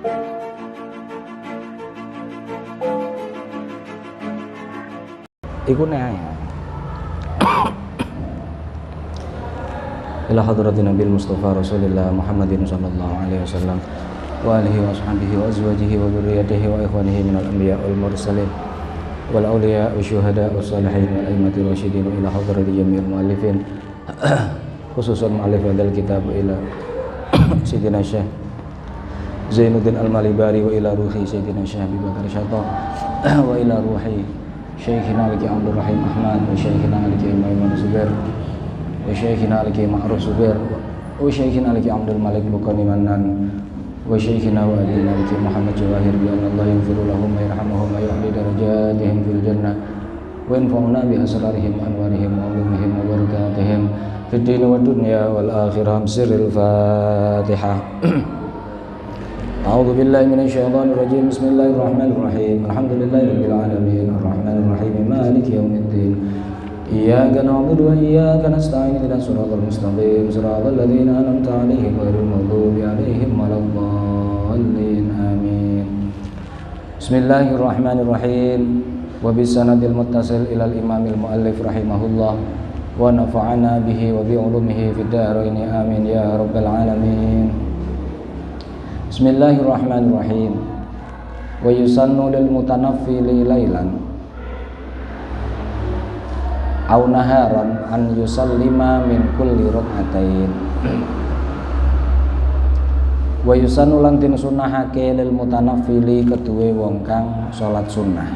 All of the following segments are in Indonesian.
Iku nih ya. Ila hadratin Nabil Mustafa Rasulillah Muhammadin sallallahu alaihi wasallam wa alihi wa sahbihi wa azwajihi wa dzurriyyatihi wa ikhwanihi minal anbiya wal mursalin wal awliya wa syuhada wa salihin wal a'immati rasyidin ila hadrati jami'il muallifin khususan muallif hadzal kitab ila Sayyidina Syekh Zainuddin Al-Malibari wa ila ruhi Sayyidina Syekh Abi Bakar Syata wa ila ruhi Syekhina Al-Ki Abdul Rahim Ahmad wa Syekhina Al-Ki Imam Zubair wa Syekhina Al-Ki Ma'ruf Zubair wa Syekhina Al-Ki Abdul Malik Bukhari Manan wa Syekhina wa Adina Al-Ki Muhammad Jawahir bi anna Allah yaghfiru lahum wa yarhamuhum wa yu'li darajatihim fil jannah wa yanfa'una bi asrarihim wa anwarihim wa ulumihim wa barakatihim fid din wa dunya wal akhirah. Sirril Fatihah. A'udzu billahi minasy syaithanir rajim. Bismillahirrahmanirrahim. Alhamdulillahirabbil alamin arrahmanir rahim maliki yaumiddin. Iyyaka na'budu wa iyyaka nasta'in ihdinas siratal mustaqim siratal ladzina an'amta 'alaihim ghairil maghdubi 'alaihim waladdallin. Amin. Bismillahirrahmanirrahim. Wa bisanadil muttasil ilal imamil muallif rahimahullah wa nafa'ana bihi wa bi ulumihi fid dharain amin ya rabbal alamin. Bismillahirrahmanirrahim. Wa yusannu lil mutanaffili lailan aw naharan an yusallima min kulli rak'atain. Wa yusannu lan tin sunnahake lil mutanaffili keduwe wong kang salat sunnah.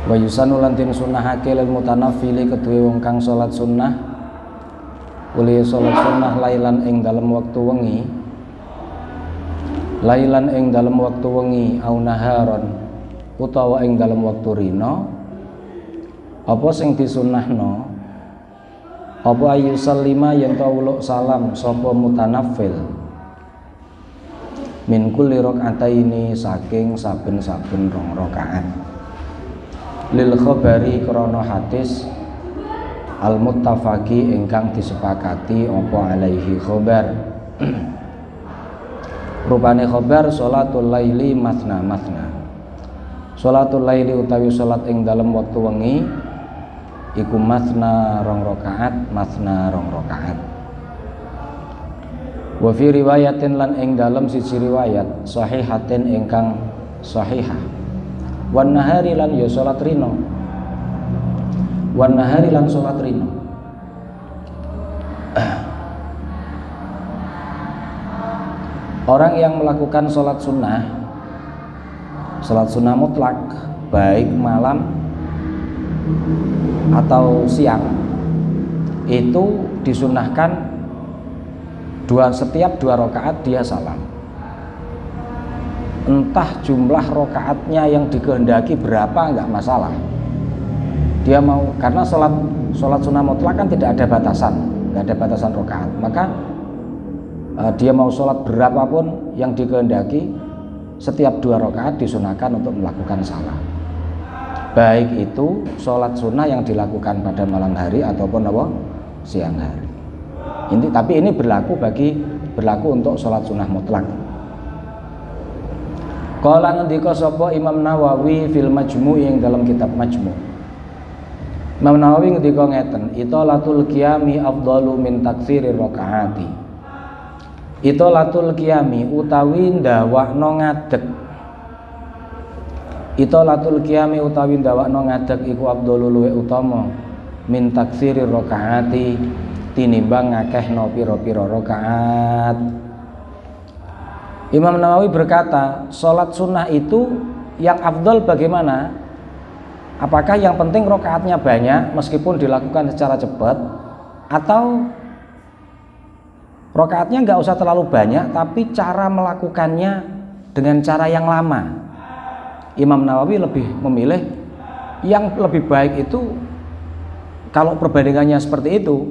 Wa yusannu lan tin sunnahake lil mutanaffili keduwe wong kang salat sunnah uli salat sunnah lailan ing dalem waktu wengi, lailan ing dalem waktu wengi au naharon utawa ing dalem waktu rina. Apa sing disunnahno? Apa ayu sallima yen ta uluk salam sapa mutanaffil min kulli rak'ataini saking saben-saben rong rakaat lil khabari krana hadis al muttafaqi ingkang disepakati apa alaihi khabar. Rupane khabar salatul laili masna masna. Salatul laili utawi salat ing dalem waktu wengi iku masna rong rakaat, masna rong rakaat. Wa fi riwayatin lan ing dalem siji riwayat sahihatin ingkang sahihah. Wan nahari lan ya salat rina. Wan nahari lan salat rina. Orang yang melakukan salat sunnah mutlak baik malam atau siang itu disunnahkan setiap dua rakaat dia salam. Entah jumlah rakaatnya yang dikehendaki berapa enggak masalah. Dia mau, karena sholat sunnah mutlak kan tidak ada batasan, nggak ada batasan rakaat, maka dia mau sholat berapapun yang dikehendaki setiap dua rakaat disunahkan untuk melakukan salam, baik itu sholat sunnah yang dilakukan pada malam hari ataupun siang hari. Tapi ini berlaku untuk sholat sunnah mutlak. Qala ngendika sapa Imam Nawawi fil Majmu' yang dalam kitab Majmu'. Imam Nawawi ngendika ngeten, itolatul qiyami afdalu min taktsirir rakaati. Itolatul qiyami utawi ndawakno ngadeg. Itolatul qiyami utawi ndawakno ngadeg iku afdalu luwih utama min taktsirir rakaati tinimbang ngakehno pira-pira rakaat. Imam Nawawi berkata, salat sunnah itu yang afdal bagaimana? Apakah yang penting rakaatnya banyak meskipun dilakukan secara cepat, atau rakaatnya nggak usah terlalu banyak tapi cara melakukannya dengan cara yang lama? Imam Nawawi lebih memilih yang lebih baik itu kalau perbandingannya seperti itu,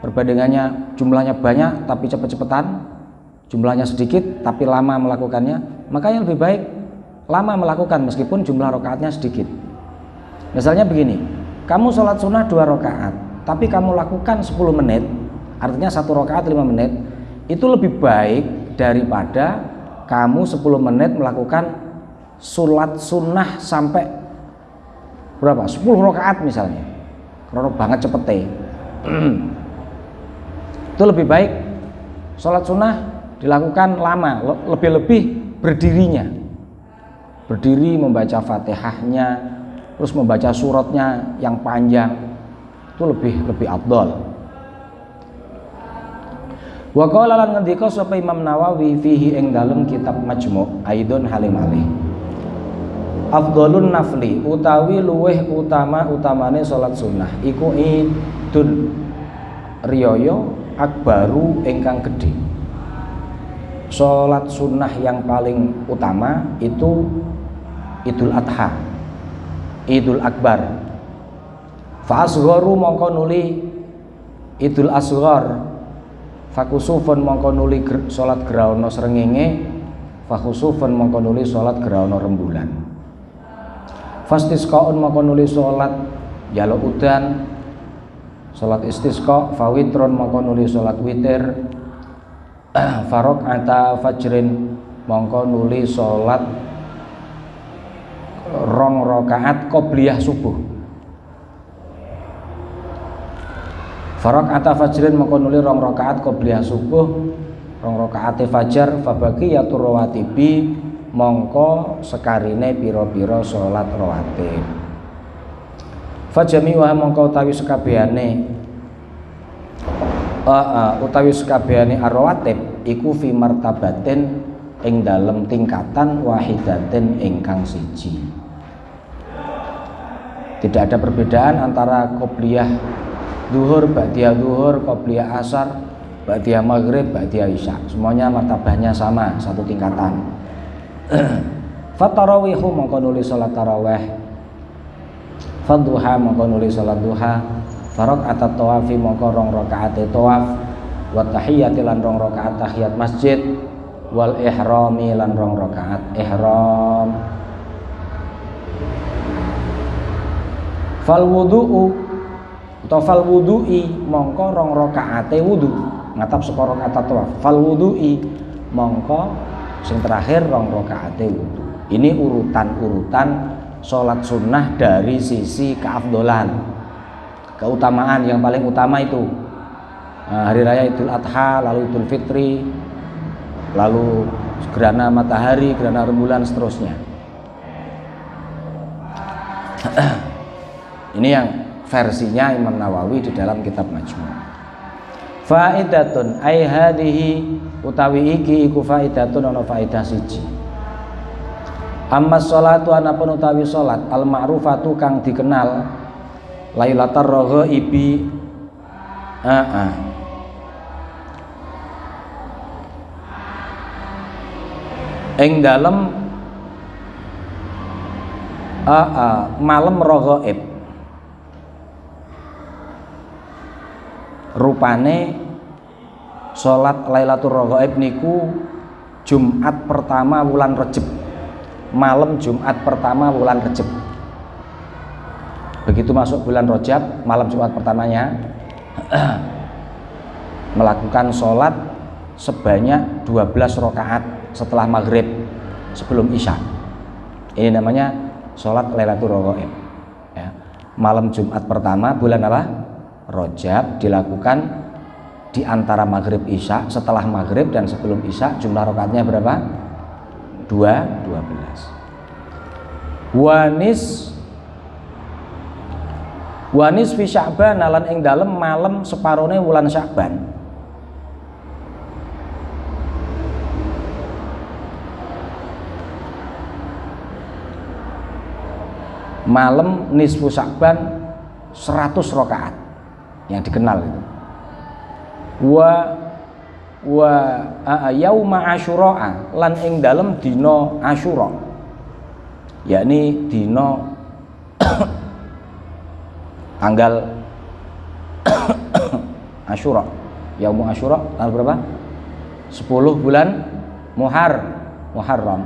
perbandingannya jumlahnya banyak tapi cepet-cepetan, jumlahnya sedikit tapi lama melakukannya, maka yang lebih baik lama melakukan meskipun jumlah rakaatnya sedikit. Misalnya begini, kamu sholat sunnah 2 rakaat tapi kamu lakukan 10 menit, artinya 1 rakaat 5 menit, itu lebih baik daripada kamu 10 menit melakukan sholat sunnah sampai berapa? 10 rakaat misalnya. Krono banget cepete. Itu lebih baik sholat sunnah dilakukan lama, lebih-lebih berdirinya. Berdiri membaca Fatihahnya, terus membaca suratnya yang panjang. Itu lebih afdol. Wa qala lan ngendika sapa Imam Nawawi fihi ing dalem kitab Majmu' aidon halim alih. Afdhalun nafli utawi luweh utamane salat sunnah iku idun riyaya akbaru ingkang gedhe. Salat sunnah yang paling utama itu Idul Adha, Idul Akbar. Fa asgharu mongko nuli Idul Asghar, fakusufun mongko nuli salat graana srengenge, fakusufun mongko nuli salat graana rembulan. Fastisqaun mongko nuli salat jaluk udan, salat istisqa. Fawitron mongko nuli salat witir. Farok ata fajrin mongko nuli salat rong rakaat qobliyah subuh. Farok ata fajrin mongko nuli rong rakaat qobliyah subuh, rong rakaate fajar. Fabaqiyatur rawatibi mongko sekarine pira-pira salat rawatib. Fajami wa mongko utawi sekabehane ar-rawatib iku fi martabatin ing dalem tingkatan wahidatin ingkang siji. Tidak ada perbedaan antara qobliyah zuhur, ba'diyah zuhur, qobliyah asar, ba'diyah maghrib, ba'diyah isya. Semuanya martabahnya sama, satu tingkatan. Fatarawihu mongko nuli salat tarawih. Fadduha mongko nuli salat duha. Faraq atat tawafi mongko rong rakaate tawaf. Wa tahiyyati lan rong rakaat tahiyat masjid. Wal ihrami lan rong rakaat ihram. Fal wudu'u atau fal wudu'i mongko rong rakaate wudu ngatap saka rakaat tawaf. Fal wudu'i mongko sing terakhir rong rakaate wudu. Ini urutan-urutan salat sunnah dari sisi keafdolan, keutamaan yang paling utama itu hari raya Idul Adha, lalu Idul Fitri, lalu gerhana matahari, gerhana rembulan, seterusnya. Ini yang versinya Imam Nawawi di dalam kitab Majmu'. Faidatun ai hadhihi utawi iki iku faidatun ana faidah siji. Amma sholatu anapun utawi salat al ma'rufatu kang dikenal Lailatul Raghaibi ing dalem malam Raghaib. Rupane salat Lailatul Raghaib niku Jumat pertama bulan Rejab. Malam Jumat pertama bulan Rejab. Begitu masuk bulan Rajab, malam Jumat pertamanya melakukan sholat sebanyak 12 rakaat setelah maghrib sebelum isya. Ini namanya sholat Lailatul Raghaib ya. Malam Jumat pertama bulan apa? Rajab dilakukan di antara maghrib isya, setelah maghrib dan sebelum isya. Jumlah rakaatnya berapa? 12. Wanis fi Sya'ban lan ing dalem malam separone wulan Sya'ban. Malam nisfu Sya'ban 100 rakaat yang dikenal itu. Yauma Asyura lan ing dalem dina Asyura, yakni dina tanggal Asyura, Yaum Asyura tanggal berapa? 10 bulan Muharram.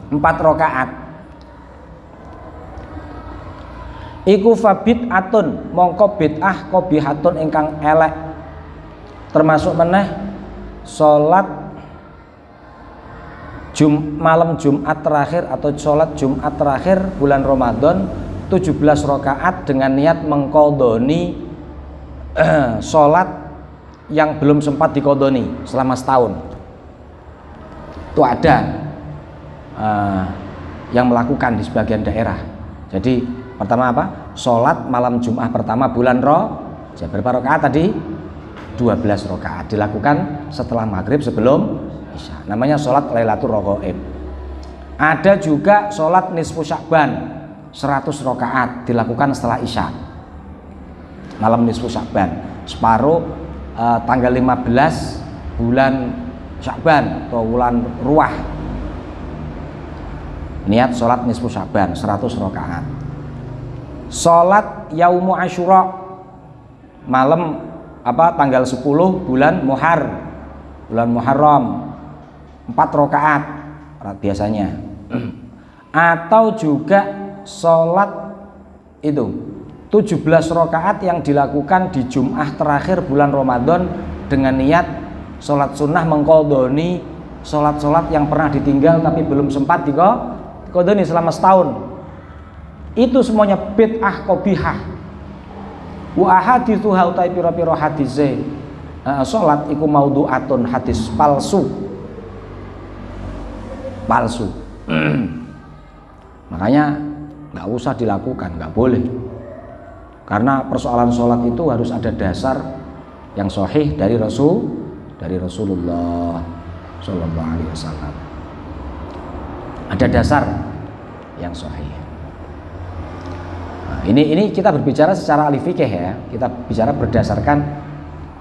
Empat rakaat. iku fabid'atun mongko bid'ah qabihatun ingkang elek. Termasuk meneh salat malam Jumat terakhir atau salat Jumat terakhir bulan Ramadan 17 rakaat dengan niat mengqadhani salat yang belum sempat diqadhani selama setahun. Itu ada yang melakukan di sebagian daerah. Jadi pertama apa? Salat malam Jumat pertama bulan Rajab. Berapa rakaat tadi? 12 rakaat dilakukan setelah maghrib sebelum isya. Namanya salat Lailatul Raghaib. Ada juga salat nisfu Sya'ban 100 rakaat dilakukan setelah isya. Malam nisfu Sya'ban, separuh tanggal 15 bulan Sya'ban atau bulan Ruwah. Niat salat nisfu Sya'ban 100 rakaat. Salat Yaumu Asyura malam tanggal 10 bulan Muharram 4 rakaat biasanya. Atau juga salat itu 17 rakaat yang dilakukan di Jumat terakhir bulan Ramadan dengan niat salat sunnah mengqadhani salat-salat yang pernah ditinggal tapi belum sempat diqadhani selama setahun. Itu semuanya bid'ah qabihah. Wa ahaditsuha utai pira-pira hadise salat iku maudhu'atun, hadis palsu. Makanya nggak usah dilakukan, nggak boleh. Karena persoalan salat itu harus ada dasar yang sahih dari Rasulullah Sallallahu Alaihi Wasallam. Ada dasar yang sahih. Ini kita berbicara secara ahli fikih ya. Kita bicara berdasarkan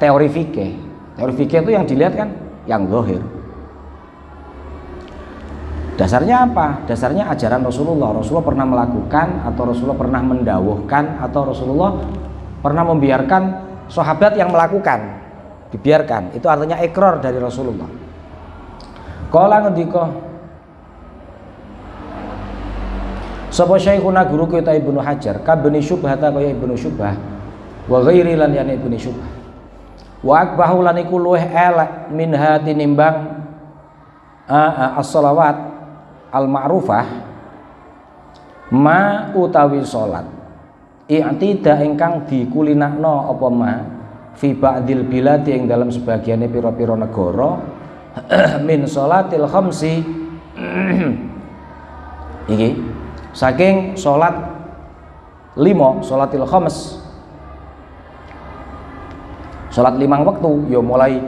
teori fikih. Teori fikih itu yang dilihat kan yang zahir. Dasarnya apa? Dasarnya ajaran Rasulullah. Rasulullah pernah melakukan atau Rasulullah pernah mendawuhkan atau Rasulullah pernah membiarkan sahabat yang melakukan. Dibiarkan. Itu artinya ikrar dari Rasulullah. Qala ngendika sapa syekhuna guru kita Ibnu Hajar kabeni syubhata kaya Ibnu Syubhah wa ghairi lan yani Ibnu Syubhah wa akbahu lan iku luweh elek min hati nimbang as-shalawat al-ma'rufah ma utawi salat i'tida ingkang dikulinakno apa ma fi ba'dil biladi ing dalam sebagiane pira-pira negara min sholatil khamsi iki saking sholat 5 sholatil khams, sholat 5 waktu ya mulai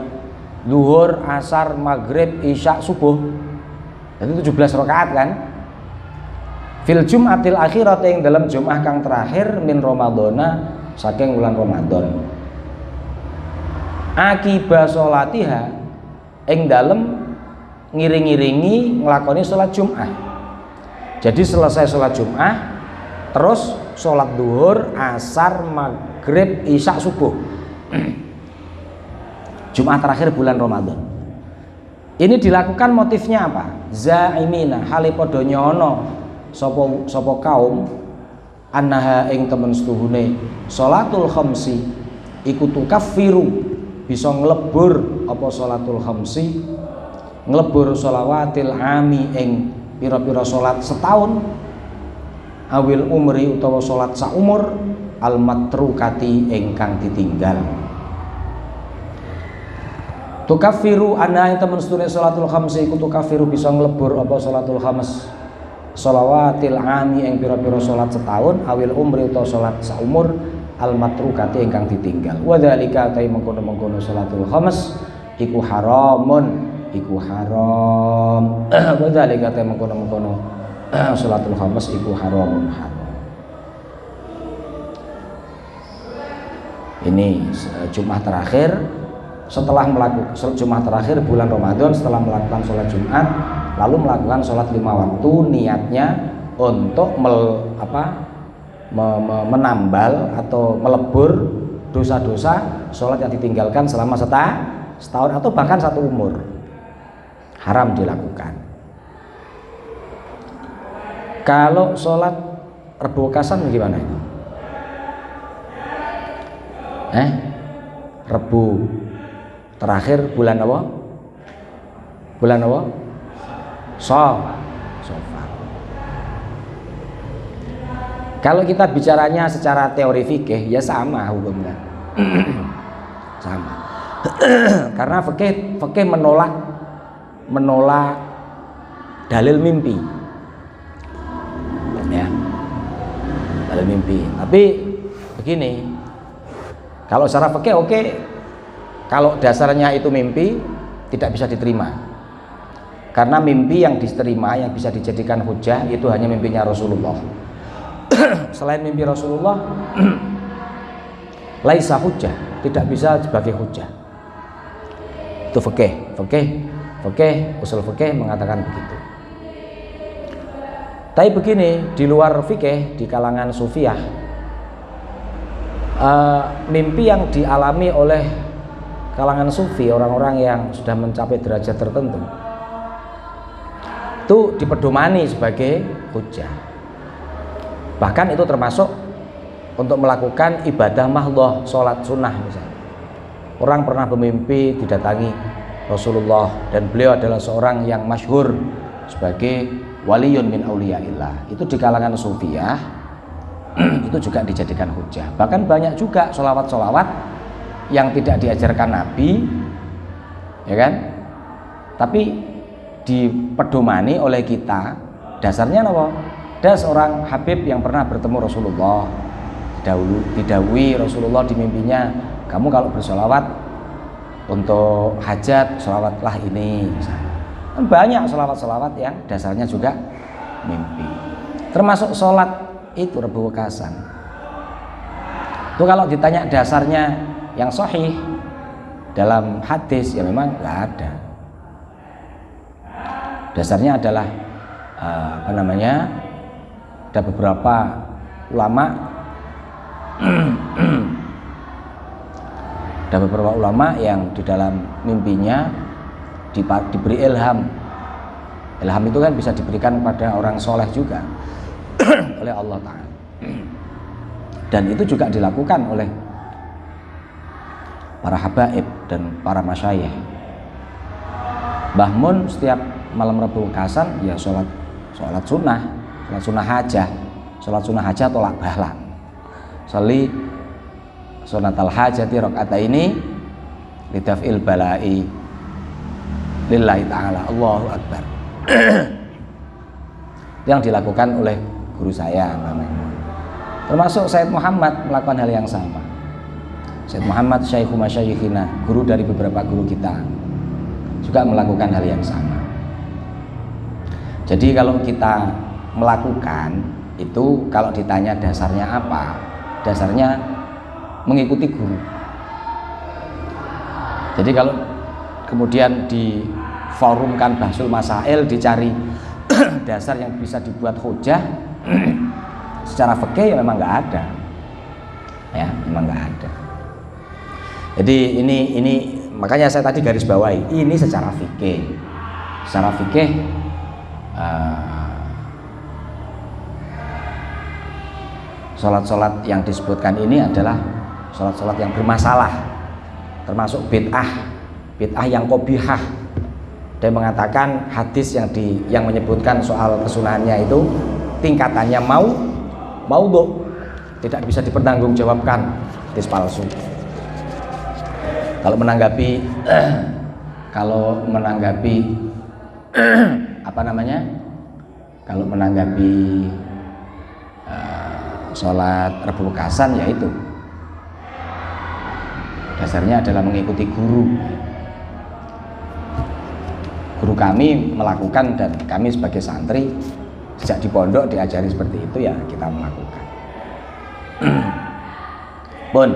zuhur, asar, maghrib, isya, subuh. Jadi 17 rakaat kan. Fil jum'atil akhirat yang dalam jum'ah kang terakhir min Ramadana saking bulan Ramadan. Akibat sholatiha ing dalam ngiring-ngiringi nglakoni sholat Jum'ah. Jadi selesai sholat Jum'ah, terus sholat duhur, asar, maghrib, isya, subuh. Jum'ah terakhir bulan Ramadan. Ini dilakukan motifnya apa? Za'imina halipodo nyono sopo kaum annaha ing temen setuhune sholatul khamsi iku tukaffiru bisa nglebur apa sholatul khamsi nglebur sholawatil ami ing pira-pira salat setahun awil umri utawa salat saumur al matrukati ingkang ditinggal. Tukaffiru ana ing temen sedune salatul khamsi iku tukaffiru bisa nglebur apa salatul khams shalawatil ami ing pira-pira salat setahun awil umri utawa salat saumur al matrukati ingkang ditinggal. Wa dzalika ta mengkono-mengkono salatul khams iku haramun iku haram. Wa dzalika ta mengkono-mengkono salatul khams iku haramun haram. Ini Jumat terakhir setelah melakukan Jumat terakhir bulan Ramadan, setelah melakukan sholat Jumat lalu melakukan sholat 5 waktu, niatnya untuk menambal atau melebur dosa-dosa sholat yang ditinggalkan selama setahun atau bahkan satu umur. Haram dilakukan. Kalau sholat rebukasan gimana itu? Rebu. Terakhir bulan apa? Bulan apa? Safar. Kalau kita bicaranya secara teori fikih ya sama hukumnya. Sama. Karena fikih menolak dalil mimpi. Ya. Dalil mimpi. Tapi begini, kalau secara fikih oke, kalau dasarnya itu mimpi tidak bisa diterima. Karena mimpi yang diterima, yang bisa dijadikan hujah itu hanya mimpinya Rasulullah. Selain mimpi Rasulullah laisa hujah, tidak bisa sebagai hujah. Itu fikih, usul fikih mengatakan begitu. Tapi begini, di luar fikih, di kalangan sufiah, mimpi yang dialami oleh kalangan sufi, orang-orang yang sudah mencapai derajat tertentu, itu dipedomani sebagai hujah. Bahkan itu termasuk untuk melakukan ibadah mahdhah, sholat sunnah misalnya. Orang pernah bermimpi didatangi Rasulullah dan beliau adalah seorang yang masyhur sebagai waliyun min auliyaillah. Itu di kalangan sufiah itu juga dijadikan hujah. Bahkan banyak juga sholawat-sholawat yang tidak diajarkan Nabi, ya kan? Tapi dipedomani oleh kita. Dasarnya apa? Ada seorang Habib yang pernah bertemu Rasulullah, didahului Rasulullah di mimpinya, kamu kalau bersolawat untuk hajat, solawatlah ini. Kan banyak solawat-solawat yang dasarnya juga mimpi. Termasuk sholat itu Rebu Wekasan. Itu kalau ditanya dasarnya yang sahih dalam hadis ya memang nggak ada. Dasarnya adalah ada beberapa ulama yang di dalam mimpinya diberi ilham. Ilham itu kan bisa diberikan pada orang soleh juga oleh Allah Ta'ala. Dan itu juga dilakukan oleh para habaib dan para masyayikh. Mbah Mun setiap malam Rebu Wekasan ya sholat sunnah hajah, sholat sunnah hajah tolak bala. Sholli sunatal hajati rakaataini lidaf'il balai lillahi ta'ala, Allahu Akbar. Yang dilakukan oleh guru saya namanya. Termasuk Sayyid Muhammad melakukan hal yang sama. Sayyid Muhammad Syaikhu Masyayikhina, guru dari beberapa guru kita, juga melakukan hal yang sama. Jadi kalau kita melakukan itu, kalau ditanya dasarnya apa, dasarnya mengikuti guru. Jadi kalau kemudian diforumkan bahsul masail, dicari dasar yang bisa dibuat hujah secara fikih ya memang nggak ada, ya memang nggak ada. Jadi ini makanya saya tadi garis bawahi ini secara fikih, sholat-sholat yang disebutkan ini adalah sholat-sholat yang bermasalah, termasuk bid'ah yang qabihah. Dan mengatakan hadis yang menyebutkan soal kesunahannya itu tingkatannya maudhu, tidak bisa dipertanggungjawabkan, hadis palsu. Kalau menanggapi Kalau menanggapi sholat Rebu Wekasan, yaitu dasarnya adalah mengikuti guru kami melakukan, dan kami sebagai santri sejak di pondok diajari seperti itu, ya kita melakukan. Pun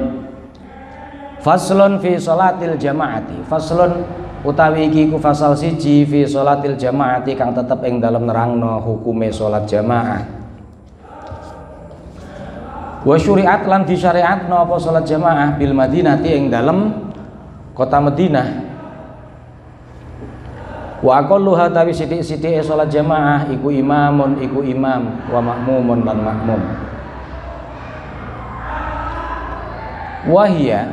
faslun fi sholatil jamaati, faslun utawi iki ku fasal siji fi sholatil jamaati kang tetep ing dalem nerangno hukume sholat jamaah. Wa syuri'at lan disyariatno apa sholat jamaah bil Madinati ing dalem kota Madinah. Wa aqalluha tawi sithik-sithike sholat jamaah iku imam wa makmumun lan makmum. Wahia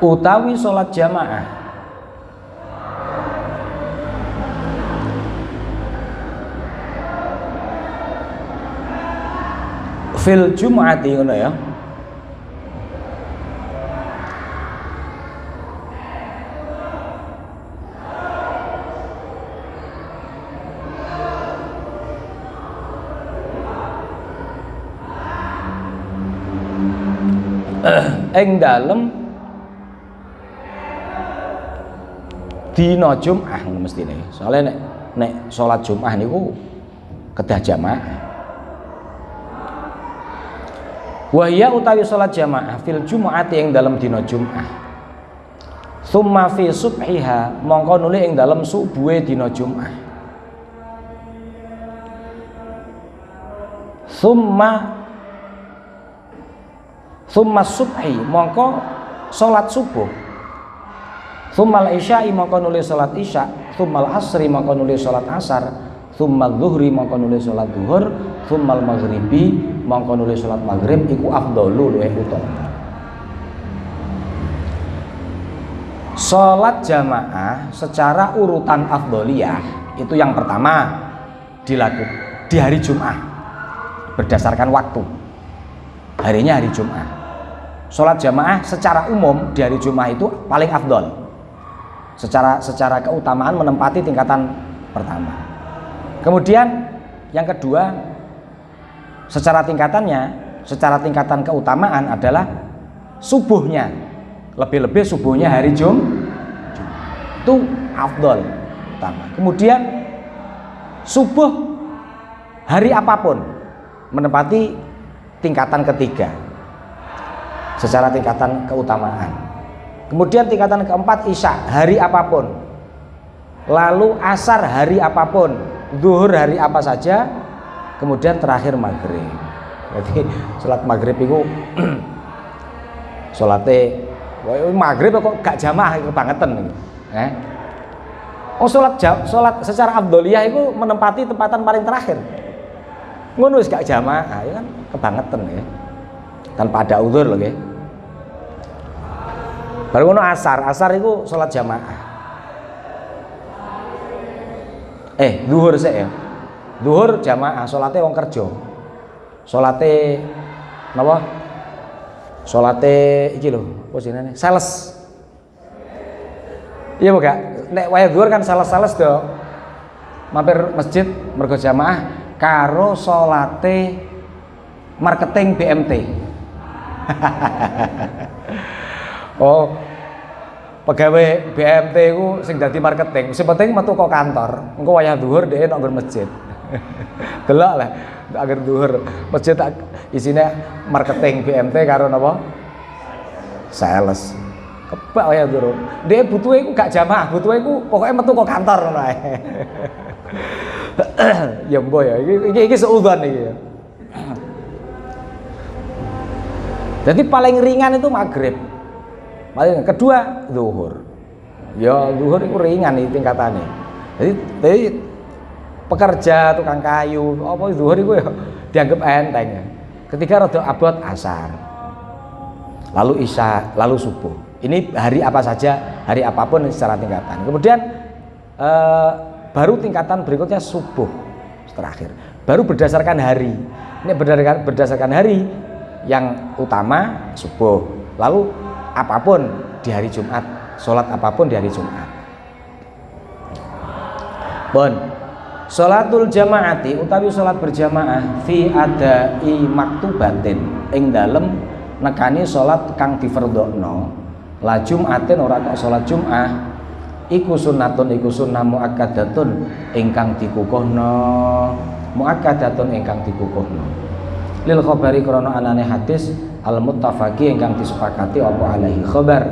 utawi salat jamaah fil jum'ati ngono ya. Ing dalem dina Jumat mestine. Soale nek salat Jumat niku kedah jamaah. Wa ya utawi salat jamaah fil jumu'ati ing dalem dina Jumat. Tsumma fi subhiha mongko nuli ing dalem subuhe dina Jumat. Summa subhi mongko salat subuh. Summal isya'i mongko nuli salat isya. Summal asri mongko nuli salat asar. Summal zuhri mongko nuli salat zuhur. Summal maghribi mongko nuli salat maghrib iku afdalu luwih utama. Salat jamaah secara urutan afdoliyah itu yang pertama dilakukan di hari Jumat berdasarkan waktu. Harinya hari Jumat. Sholat jamaah secara umum di hari Jumat itu paling afdol. Secara keutamaan menempati tingkatan pertama. Kemudian yang kedua, secara tingkatan keutamaan adalah subuhnya. Lebih-lebih subuhnya hari Jumat. Itu afdol utama. Kemudian subuh hari apapun menempati tingkatan ketiga secara tingkatan keutamaan. Kemudian tingkatan keempat isya hari apapun, lalu asar hari apapun, zuhur hari apa saja, kemudian terakhir maghrib. Jadi sholat maghrib itu sholatnya maghrib kok gak jamaah kebangetan Oh sholat secara afdoliyah itu menempati tempatan paling terakhir. Ngono wis gak jamaah ya kan kebangetan ya. Tanpa ada uzur loh ya. Baru ngono asar itu sholat jamaah. Zuhur sih ya. Zuhur jamaah, sholatnya wong kerja. Sholatnya napa? Sholatnya iki lho, apa jenenge? Sales. Iya bukan? Nek wayah zuhur kan sales do. Mampir masjid mergo jamaah karo sholatnya marketing BMT. Oh, pegawai BMT ku sing dadi marketing, sing penting metu kok kantor. Engko wayah zuhur dhek nang masjid. Delok lah, agar zuhur masjid isine marketing BMT karo napa? Sales. Kebak wayah zuhur. Dhek butuhe ku gak jamaah, butuhe ku pokoke metu kok kantor ngono ae. Ya mbok ya, iki seudon iki ya. Jadi paling ringan itu maghrib. Paling kedua zuhur. Ya zuhur itu ringan nih tingkatannya. Jadi pekerja tukang kayu apa zuhur itu ya dianggap enteng. Ketiga rada abot asar. Lalu isya, lalu subuh. Ini hari apa saja, hari apapun secara tingkatan. Kemudian baru tingkatan berikutnya subuh terakhir. Baru berdasarkan hari. Ini berdasarkan hari yang utama subuh. Lalu apapun di hari Jumat, sholat apapun di hari Jumat. Bon, sholatul jamaati utawi sholat berjamaah fi adai maktubatin ing dalem nekani sholat kang difardhokno. La Jumatin ora kok sholat Jumat iku sunnatun iku sunnah muakkadatun ingkang dikukuhno. Muakkadatun ingkang dikukuhno. Lil khabari krana anane hadis al muttafaqi ingkang disepakati apa alaihi khabar.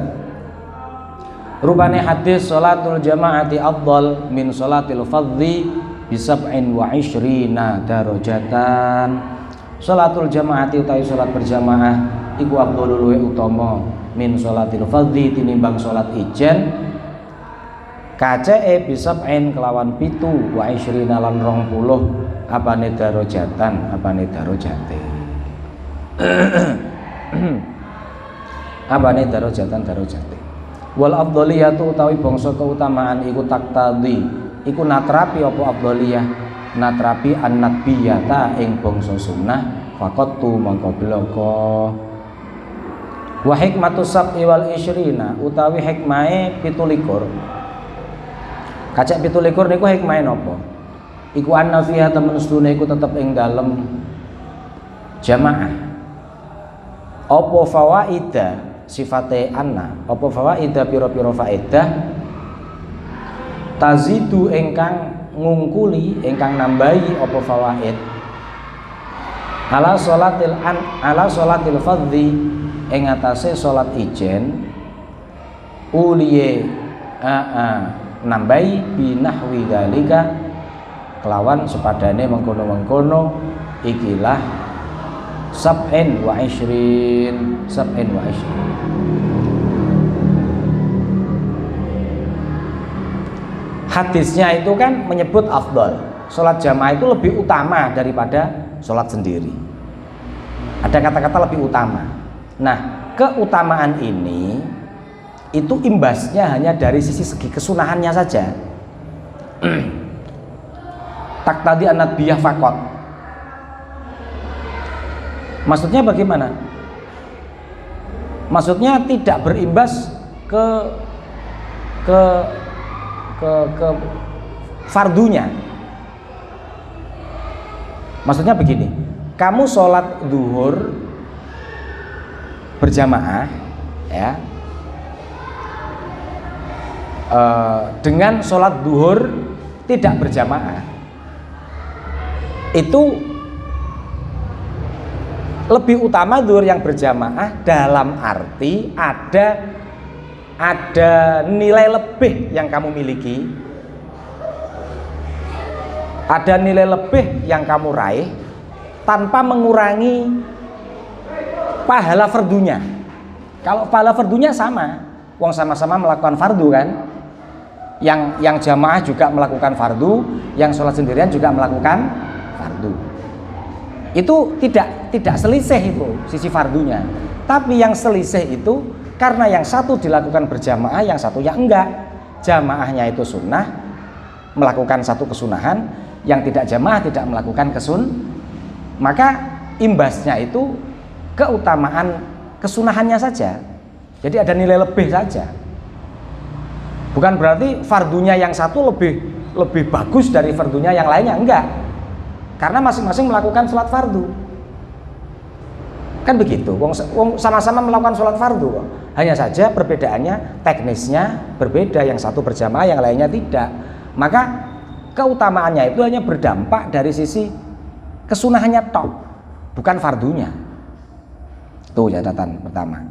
Rupane hadis salatul jamaati afdal min salatil fardhi bi 27 darajatan. Salatul jamaati utawi salat berjamaah iku afdalul luwih utama min salatil fardhi tinimbang salat ijen. Kacee bi 7 kelawan 7 wa 20 lan 20 apane darajatan apane darajate. Apane darajatan darajate. Wal afdhaliyatu utawi bangsa keutamaan iku taktadi iku natrapi apa afdhaliyah natrapi an-nabiyata ing bangsa sunnah faqattu mangko bloko. Wa hikmatu sab'i wal isyrina utawi hikmahe 17. Kacek 17 niku hikmahe napa? Iku anna fiha temen sedune iku tetep ing dalem jamaah. Apa fawaida sifate anna? Apa fawaida pira-pira faedah tazidu ingkang ngungkuli ingkang nambahi apa fawaid ala salatil fardhi ing atase salat ijen uliye nambahi binahwi dalika kelawan sepadane mengkono-mengkono ikilah sab'in wa ishrin. Hadisnya itu kan menyebut afdal, sholat jamaah itu lebih utama daripada sholat sendiri. Ada kata-kata lebih utama. Nah, keutamaan ini itu imbasnya hanya dari segi kesunahannya saja. Taktadi an-nadbiyah faqat. Maksudnya bagaimana? Maksudnya tidak berimbas ke fardunya. Maksudnya begini, kamu sholat zuhur berjamaah ya, dengan sholat zuhur tidak berjamaah itu lebih utama zuhur yang berjamaah dalam arti ada nilai lebih yang kamu miliki, ada nilai lebih yang kamu raih tanpa mengurangi pahala fardunya. Kalau pahala fardunya sama, wong sama-sama melakukan fardu kan, yang jamaah juga melakukan fardu, yang sholat sendirian juga melakukan fardu. Itu tidak selisih itu sisi fardunya, tapi yang selisih itu karena yang satu dilakukan berjamaah, yang satunya enggak. Jamaahnya itu sunnah, melakukan satu kesunahan, yang tidak jamaah tidak melakukan maka imbasnya itu keutamaan kesunahannya saja. Jadi ada nilai lebih saja. Bukan berarti fardunya yang satu lebih bagus dari fardunya yang lainnya, enggak. Karena masing-masing melakukan sholat fardu. Kan begitu, wong sama-sama melakukan sholat fardu. Hanya saja perbedaannya teknisnya berbeda, yang satu berjamaah yang lainnya tidak. Maka keutamaannya itu hanya berdampak dari sisi kesunahannya tok, bukan fardunya. Itu catatan pertama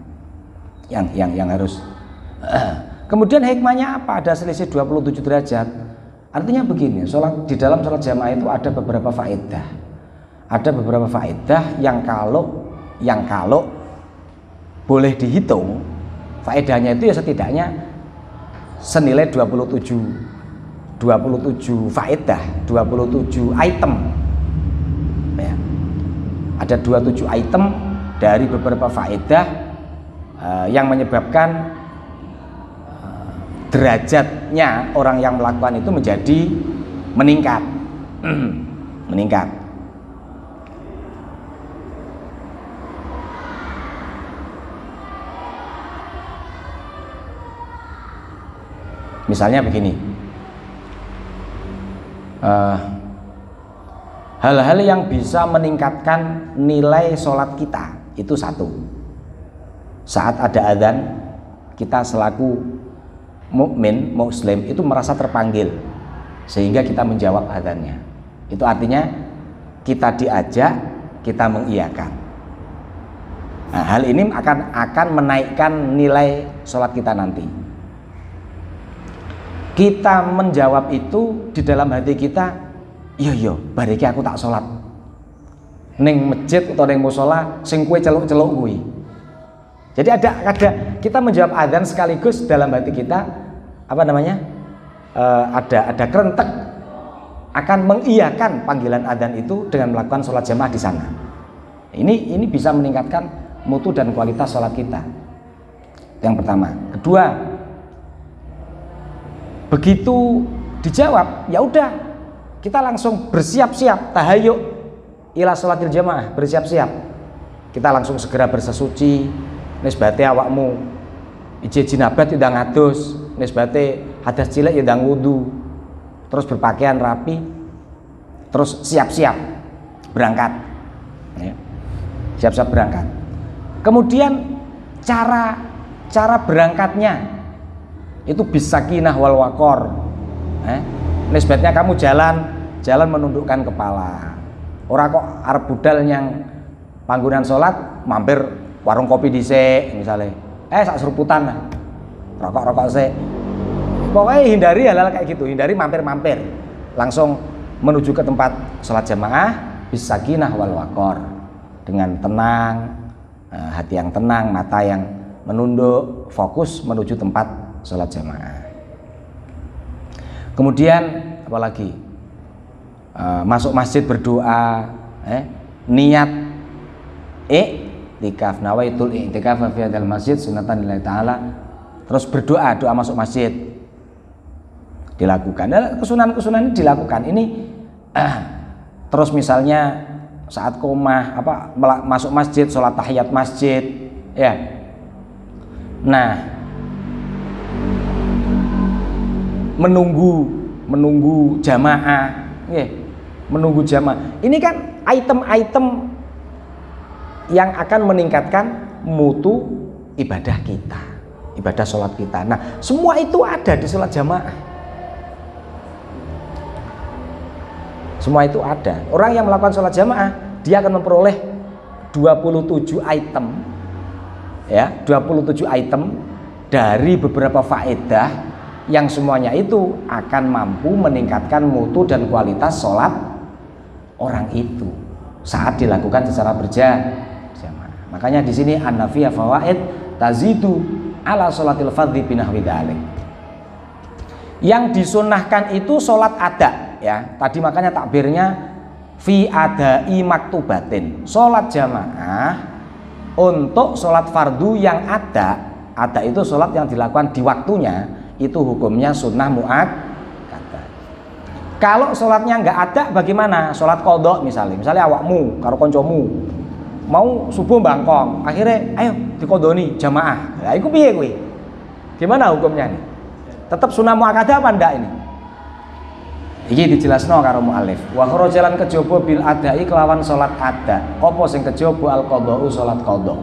yang harus. Kemudian hikmahnya apa? Ada selisih 27 derajat. Artinya begini, di dalam sholat jamaah itu ada beberapa faedah. Ada beberapa faedah yang kalau boleh dihitung, faedahnya itu ya setidaknya senilai 27 faedah, 27 item. Ya. Ada 27 item dari beberapa faedah yang menyebabkan derajatnya orang yang melakukan itu menjadi meningkat. Meningkat. Misalnya begini, hal-hal yang bisa meningkatkan nilai sholat kita itu satu, saat ada adzan kita selaku mukmin muslim itu merasa terpanggil sehingga kita menjawab adzannya. Itu artinya kita diajak, kita mengiyakan. Nah, hal ini akan menaikkan nilai sholat kita nanti. Kita menjawab itu di dalam hati kita, iya bariki aku tak sholat ning masjid atau ning mushola sing kowe celuk-celuk kuwi. Jadi ada kita menjawab adzan sekaligus dalam hati kita ada kerentek akan mengiyakan panggilan adzan itu dengan melakukan sholat jamaah di sana. Ini bisa meningkatkan mutu dan kualitas sholat kita. Yang pertama. Kedua, begitu dijawab, ya udah kita langsung bersiap-siap, tahayyuk ila sholatil jamaah, bersiap-siap. Kita langsung segera bersesuci, nisbate awakmu ije jinabat ya ngadus, nisbate hadas cilik ya ndang wudu. Terus berpakaian rapi, terus siap-siap berangkat. Ya. Siap-siap berangkat. Kemudian cara berangkatnya itu bisakinah wal waqor. Nisbatnya kamu jalan menundukkan kepala. Ora kok arep budal yang panggonan salat mampir warung kopi dhisik misalnya. Sak seruputan. Rokok-rokok sik. Pokoknya hindari hal-hal kayak gitu, hindari mampir-mampir. Langsung menuju ke tempat salat jamaah bisakinah wal waqor. Dengan tenang, hati yang tenang, mata yang menunduk, fokus menuju tempat sholat jamaah. Kemudian apalagi masuk masjid berdoa, niat i'tikaf, nawaitul i'tikaf fi hadzal masjid sunatan lillahi ta'ala. Terus berdoa, doa masuk masjid dilakukan. Dan kesunahan-kesunahan ini dilakukan. Ini terus misalnya saat qomah masuk masjid, sholat tahiyat masjid, ya. Nah, menunggu jamaah, ya. Menunggu jamaah. Ini kan item-item yang akan meningkatkan mutu ibadah kita, ibadah sholat kita. Nah, semua itu ada di sholat jamaah. Semua itu ada. Orang yang melakukan sholat jamaah, dia akan memperoleh 27 item, ya, 27 item dari beberapa faedah yang semuanya itu akan mampu meningkatkan mutu dan kualitas sholat orang itu saat dilakukan secara berjamaah. Makanya di sini an-nafiyah fawaid tazidu ala sholatil fardhi binahwi dzalik. Yang disunahkan itu sholat ada. Ya, tadi makanya takbirnya fi adai maktubatin, sholat jamaah untuk sholat fardu yang ada itu sholat yang dilakukan di waktunya, itu hukumnya sunnah muakkad. Kalau sholatnya nggak ada bagaimana? Sholat qadha misalnya awakmu karo koncomu mau subuh bangkong, akhirnya ayo dikodoni jamaah, nah itu piye kuwi? Gimana hukumnya nih? Tetap sunnah muakkadah apa enggak ini? Iki dijelasno karo muallif. Wa kharajalan kejaba bil adai kelawan salat ada. Apa sing kejaba al qadha'u salat qadha.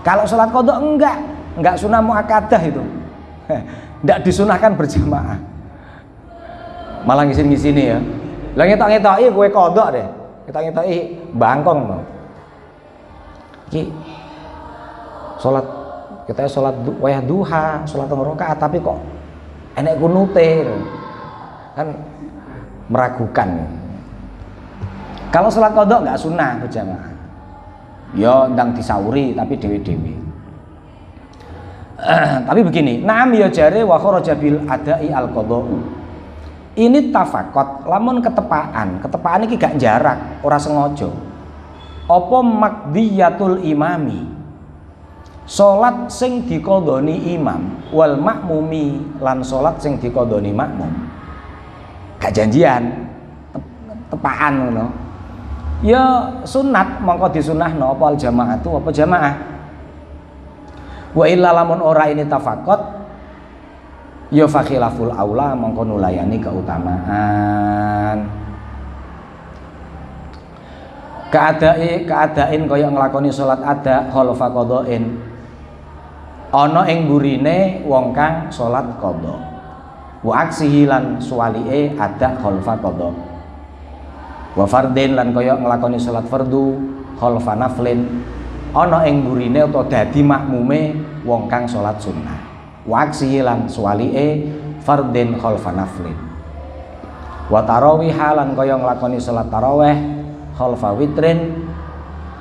Kalau salat qadha enggak sunah muakkadah itu. Enggak disunahkan berjamaah. Malah ngisin-ngisini ya. Lah ngetok-ngetoki kowe qadha deh. Ngetok-ngetoki bangkong to. Iki salat kita salat wayah duha, salat 2 rakaat tapi kok enek kunute. Kan meragukan. Kalau sholat qadha nggak sunnah berjamaah, ya ndang disauri tapi dewe-dewe. Tapi begini, naam ya jare wa kharaja bil adai al qadha. Ini tafakot, lamun ketepaan iki gak jarak, ora sengaja. Apa maqdiyatul imami, sholat sing diqadhani imam wal makmumi lan sholat sing diqadhani makmum. Gak janjian, tepaan ngono. Ya sunat mongko disunahno apa al jamaatu apa jamaah. Wa illa lamun ora ini tafakot ya fa khilaful aula mongko nulayani keutamaan. Keadain kaya nglakoni salat ada khalafa qadhain. Ana ing burine wong kang salat qadha. Wa aksihi lan suwalike ada khalfa qadha. Wa fardin lan kaya nglakoni salat fardu khalfa naflin ana ing burine utawa dadi makmume wong kang salat sunnah. Wa aksihi lan suwalike fardin khalfa naflin. Wa tarawih lan kaya nglakoni salat tarawih khalfa witrin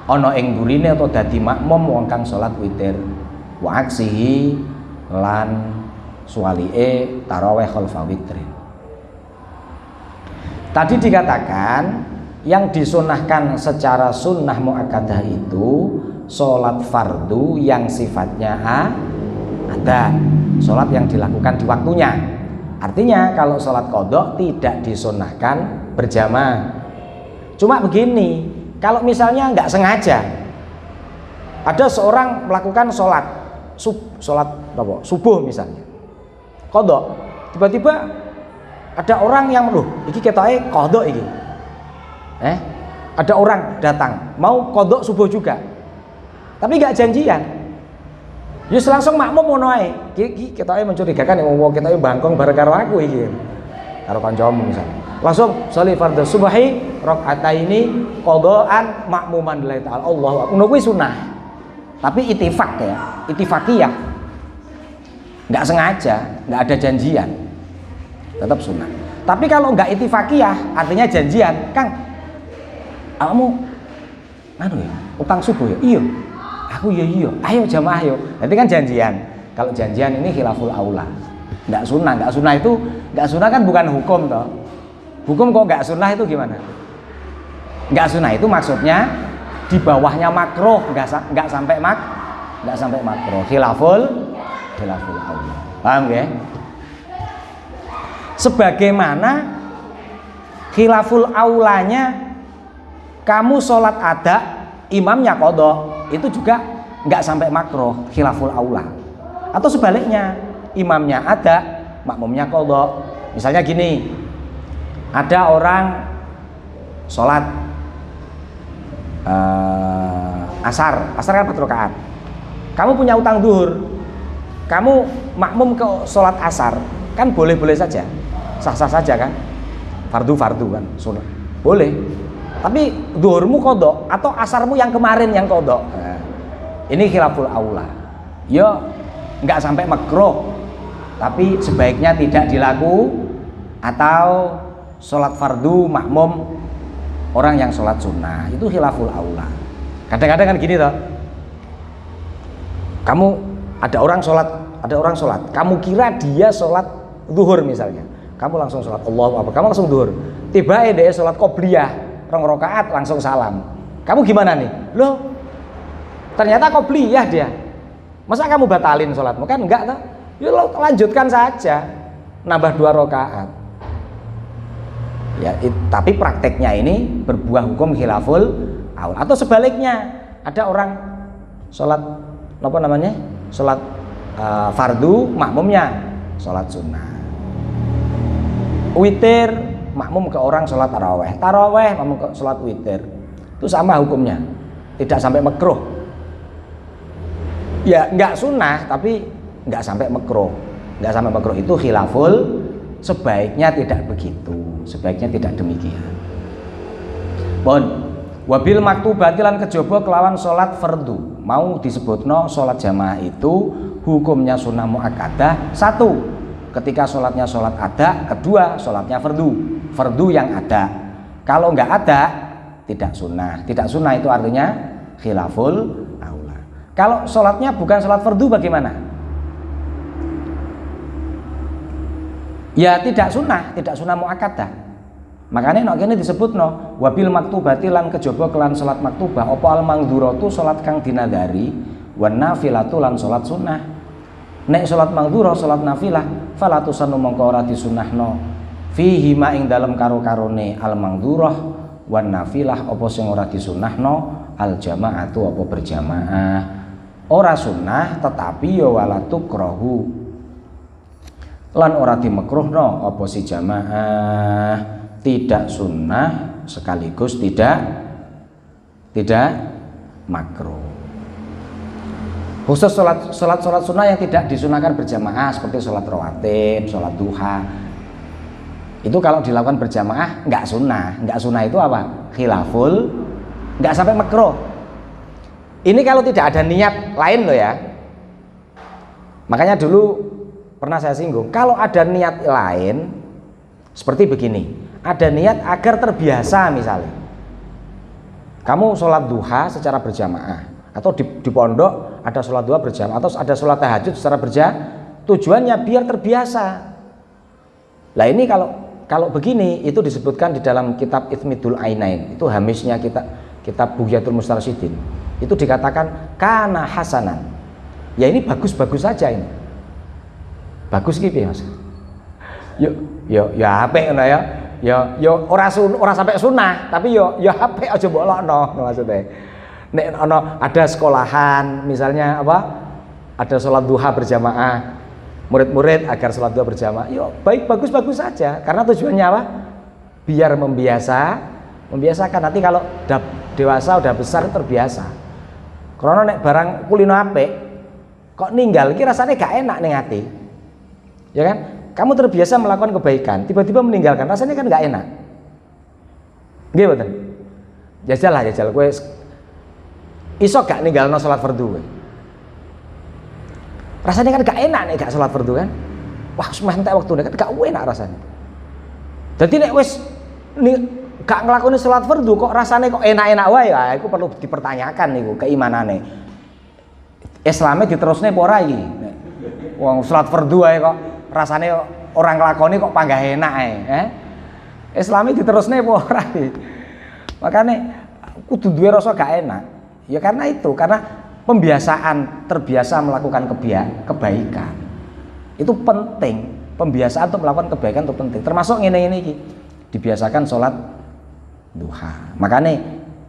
ana ing burine utawa dadi makmum wong kang salat witir. Wa aksihi lan suwali'e taraweh khalfa witrin. Tadi dikatakan Yang disunahkan secara sunnah muakkadah itu sholat fardu yang sifatnya ada, sholat yang dilakukan di waktunya. Artinya kalau sholat qadha tidak disunahkan berjamaah. Cuma begini, kalau misalnya nggak sengaja ada seorang melakukan sholat subuh misalnya qadha, tiba-tiba ada orang yang iki ketoke qadha iki. Ada orang datang mau qadha subuh juga. Tapi nggak janjian. Yus langsung makmum ngono ae. Iki ketoke mencurigakan yang wong ketoke bangkong bareng karo aku iki. Karo kancamu misalnya. Langsung sholli fardhu subhi rakaataini qadhaan makmuman lillahi ta'ala. Allahu akbar. Ngono kuwi sunah. Tapi ittifaq ya, ittifaqiyah. Enggak sengaja, enggak ada janjian. Tetap sunnah. Tapi kalau enggak ittifaqiyah, artinya janjian, Kang. Kamu utang subuh ya? Iya. Aku ya iya. Ayo jamaah yo. Nanti kan janjian. Kalau janjian ini khilaful aula. Enggak sunnah, enggak sunnah kan bukan hukum toh. Hukum kok enggak sunnah itu gimana? Enggak sunnah itu maksudnya di bawahnya makruh, enggak sampai makruh. Khilaful aula. Paham ya? Sebagaimana khilaful aulanya kamu sholat ada, imamnya qadha, itu juga enggak sampai makruh, khilaful aula. Atau sebaliknya, imamnya ada, makmumnya qadha. Misalnya gini, ada orang sholat asar kan 4 rakaat. Kamu punya utang zuhur, kamu makmum ke sholat asar, kan boleh-boleh saja, sah-sah saja kan, fardu kan, sunnah, boleh. Tapi zuhurmu qadha atau asarmu yang kemarin yang qadha. Nah, ini khilaful aula. Ya nggak sampai makruh, tapi sebaiknya tidak dilakukan, atau sholat fardu makmum orang yang sholat sunnah, itu khilaful aula. Kadang-kadang kan gini toh, kamu ada orang sholat, kamu kira dia sholat zuhur misalnya, kamu langsung sholat Allahu akbar, kamu langsung zuhur. Tiba dia sholat qobliyah 2 rakaat langsung salam. Kamu gimana nih? Loh, ternyata qobliyah dia. Masa kamu batalin sholatmu? Kan enggak toh? Ya lo lanjutkan saja, nambah 2 rakaat. Ya, tapi prakteknya ini berbuah hukum khilaful aula. Atau sebaliknya, ada orang sholat sholat fardu, makmumnya sholat sunnah. Witir, makmum ke orang sholat taraweh, makmum ke sholat witir. Itu sama hukumnya, tidak sampai makruh. Ya nggak sunnah, tapi nggak sampai makruh. Nggak sampai makruh itu khilaful. Sebaiknya tidak begitu, sebaiknya tidak demikian. Wabil maktubati lan kejaba kelawan sholat fardu. Mau disebutno sholat jamaah itu hukumnya sunnah muakkadah. 1, ketika sholatnya sholat ada. 2, sholatnya fardu yang ada. Kalau nggak ada, tidak sunnah. Tidak sunnah itu artinya khilaful aula. Kalau sholatnya bukan sholat fardu bagaimana? Ya tidak sunnah muakkadah. Makanya nek kene disebutno wabil maktubati lan kejaba kelan salat maktubah apa al mangdzuratu salat kang dinadari wan nafilatu lan salat sunnah. Nek salat mangdzurah salat nafilah fala tusannu mongko ora disunnahno fihi ma ing dalem karo-karone al mangdzurah wan nafilah apa sing ora disunnahno al jamaatu apa berjamaah. Ora sunnah tetapi ya wala tukrahu lan ora dimekruhno apa si jamaah, tidak sunnah sekaligus tidak makruh. Khusus sholat sunnah yang tidak disunahkan berjamaah seperti sholat rawatib, sholat duha, itu kalau dilakukan berjamaah nggak sunnah itu apa? Khilaful, nggak sampai makruh. Ini kalau tidak ada niat lain loh ya. Makanya dulu pernah saya singgung, kalau ada niat lain seperti begini, ada niat agar terbiasa, misalnya kamu sholat duha secara berjamaah, atau di pondok ada sholat duha berjamaah, atau ada sholat tahajud secara berjamaah, tujuannya biar terbiasa. Lah ini kalau kalau begini itu disebutkan di dalam kitab Ithmidul Ainain, itu hamisnya kitab Bughyatul Mustarsyidin. Itu dikatakan kana hasanan. Ya ini bagus-bagus saja ini. Bagus gitu ya Mas. Ya apik ngono ya. Ya ora sampai sunah, tapi ya apik aja mbok lokno maksudnya. Nek ada sekolahan misalnya apa? Ada sholat duha berjamaah, murid-murid agar sholat duha berjamaah, yo baik, bagus saja, karena tujuannya apa? Biar membiasakan, nanti kalau udah dewasa, udah besar terbiasa. Karena nek barang kulino apik kok ninggal, iki rasanya gak enak ning hati, ya kan? Kamu terbiasa melakukan kebaikan, tiba-tiba meninggalkan, rasanya kan gak enak. Nggih mboten? Jajal kowe iso gak ninggalno sholat fardu kowe? Rasanya kan gak enak nih gak sholat fardu kan. Wah semua entek waktu kan gak enak rasanya. Jadi nek wis gak nglakoni sholat fardu kok rasanya kok enak-enak wae, ya iku perlu dipertanyakan niku keimanane. Islame diterusne apa ora iki? Wong sholat fardu ae kok rasanya orang nglakoni kok panggah enak ae, Islame diterusne apa ora iki? Makane kudu duwe rasa gak enak. Ya karena itu, karena terbiasa melakukan kebaikan itu penting. Pembiasaan untuk melakukan kebaikan itu penting, termasuk ngene iki dibiasakan sholat duha. Makanya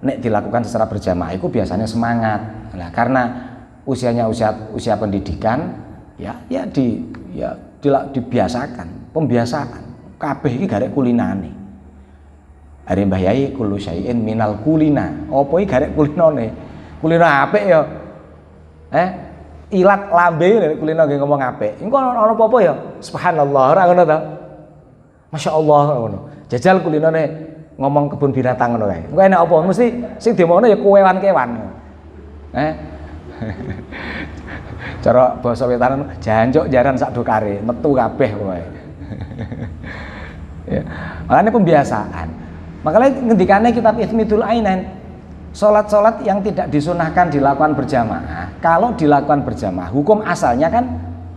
nek dilakukan secara berjamaah itu biasanya semangat. Nah, karena usianya usia pendidikan dibiasakan, pembiasaan kabeh iki garek kulinane. Are Mbah Yai kullu syai'in minal kulina. Apa iki garek kulinane? Kulina apik ya. Ilat lambe nek kulino nggih ngomong apik. Engko ana apa-apa ya? Subhanallah, ora ngono ta? Masyaallah ngono. Jajal kulinone ngomong kebun binatang ngono kae. Engko enak apa? Mesti sing diomongno ya kewan-kewan. Cara basa wetanan jancuk jaran sak dokare, metu kabeh kowe. Ya. Makanya pembiasaan. Makanya ngendikane kitab Ithmidul Ainain, sholat-sholat yang tidak disunahkan dilakukan berjamaah, kalau dilakukan berjamaah hukum asalnya kan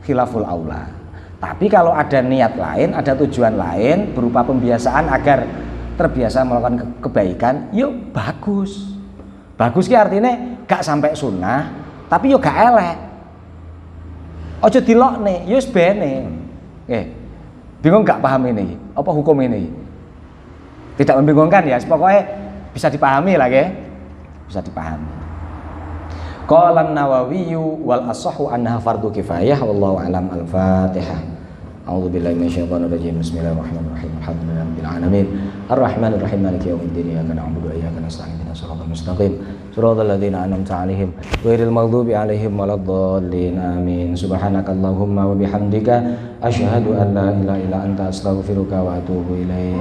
khilaful aula. Tapi kalau ada niat lain, ada tujuan lain berupa pembiasaan agar terbiasa melakukan kebaikan, yuk bagus. Bagus ki artinya gak sampai sunnah, tapi yuk gak elek. Ojo dilokne, yus bene. Bingung gak paham ini? Apa hukum ini? Tidak membingungkan ya, pokoknya bisa dipahami lah ya. Bisa dipahami. Qala an-Nawawi wal asahhu annaha fardhu kifayah wallahu alam. Al-Fatihah. A'udzu billahi minasyaitonir rajim. Bismillahirrahmanirrahim. Alhamdulillahirabbil alamin. Arrahmanir rahim. Maliki yaumiddin. Iyyaka na'budu wa iyyaka nasta'in. Ihdinas siratal mustaqim. Shiratal ladzina an'amta 'alaihim ghairil maghdubi 'alaihim waladdallin. Amin. Subhanakallahumma wa bihamdika asyhadu an la ilaha illa anta astaghfiruka wa atubu ilaik.